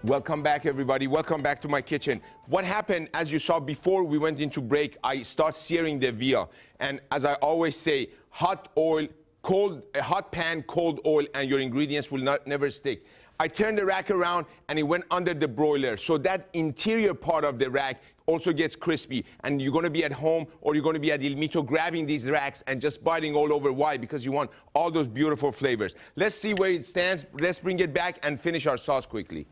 Welcome back, everybody. Welcome back to my kitchen. What happened, as you saw before we went into break, I start searing the veal. And as I always say, hot oil, hot pan, cold oil, and your ingredients will never stick. I turned the rack around and it went under the broiler. So that interior part of the rack also gets crispy. And you're gonna be at home or you're gonna be at Il Mito grabbing these racks and just biting all over. Why? Because you want all those beautiful flavors. Let's see where it stands. Let's bring it back and finish our sauce quickly.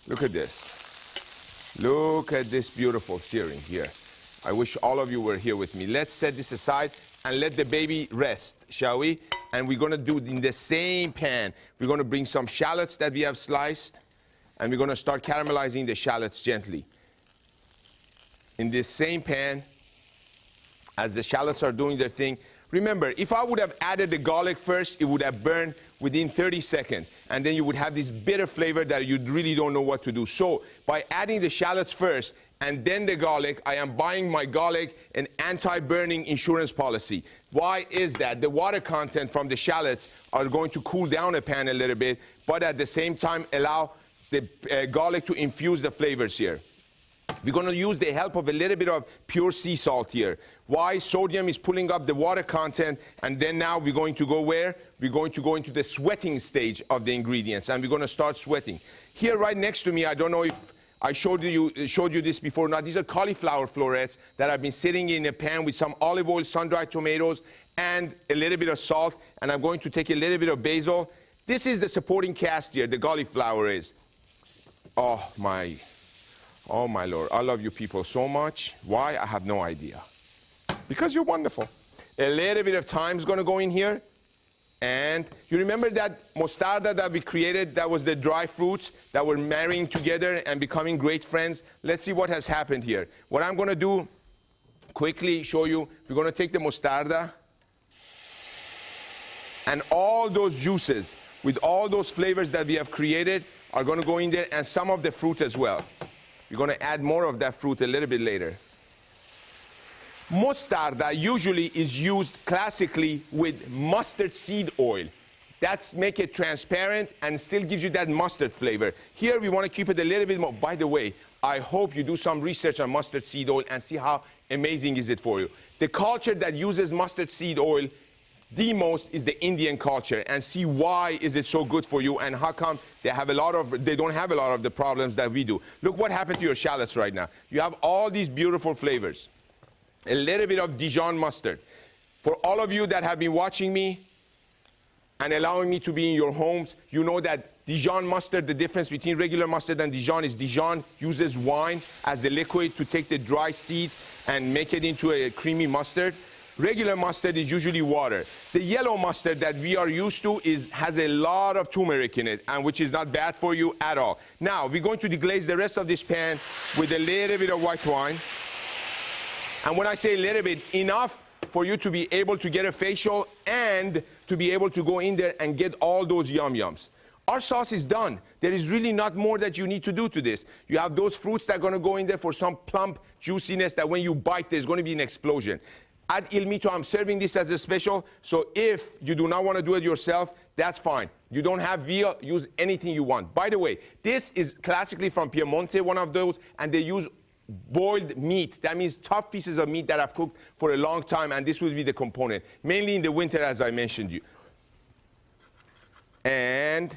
Look at this. Look at this beautiful searing here. I wish all of you were here with me. Let's set this aside and let the baby rest, shall we? And we're gonna do it in the same pan. We're gonna bring some shallots that we have sliced, and we're gonna start caramelizing the shallots gently. In this same pan, as the shallots are doing their thing, remember, if I would have added the garlic first, it would have burned within 30 seconds. And then you would have this bitter flavor that you really don't know what to do. So by adding the shallots first and then the garlic, I am buying my garlic an anti-burning insurance policy. Why is that? The water content from the shallots are going to cool down the pan a little bit, but at the same time allow the garlic to infuse the flavors here. We're going to use the help of a little bit of pure sea salt here. Why? Sodium is pulling up the water content, and then now we're going to go where? We're going to go into the sweating stage of the ingredients, and we're going to start sweating. Here right next to me, I don't know if I showed you this before or not. These are cauliflower florets that have been sitting in a pan with some olive oil, sun-dried tomatoes, and a little bit of salt, and I'm going to take a little bit of basil. This is the supporting cast here, the cauliflower is. Oh my Lord, I love you people so much. Why? I have no idea. Because you're wonderful. A little bit of thyme is going to go in here. And you remember that mostarda that we created, that was the dry fruits that were marrying together and becoming great friends? Let's see what has happened here. What I'm going to do, quickly show you, we're going to take the mostarda and all those juices with all those flavors that we have created are going to go in there, and some of the fruit as well. We're going to add more of that fruit a little bit later. Mostarda usually is used classically with mustard seed oil. That's make it transparent and still gives you that mustard flavor. Here we want to keep it a little bit more. By the way, I hope you do some research on mustard seed oil and see how amazing is it for you. The culture that uses mustard seed oil the most is the Indian culture, and see why is it so good for you and how come they don't have a lot of the problems that we do. Look what happened to your shallots right now. You have all these beautiful flavors. A little bit of Dijon mustard. For all of you that have been watching me and allowing me to be in your homes, you know that Dijon mustard, the difference between regular mustard and Dijon is Dijon uses wine as the liquid to take the dry seeds and make it into a creamy mustard. Regular mustard is usually water. The yellow mustard that we are used to has a lot of turmeric in it, and which is not bad for you at all. Now, we're going to deglaze the rest of this pan with a little bit of white wine. And when I say a little bit, enough for you to be able to get a facial and to be able to go in there and get all those yum-yums. Our sauce is done. There is really not more that you need to do to this. You have those fruits that are going to go in there for some plump juiciness that when you bite, there's going to be an explosion. At Il Mito, I'm serving this as a special, so if you do not want to do it yourself, that's fine. You don't have veal, use anything you want. By the way, this is classically from Piemonte, one of those, and they use boiled meat. That means tough pieces of meat that I've cooked for a long time, and this will be the component, mainly in the winter, as I mentioned you. And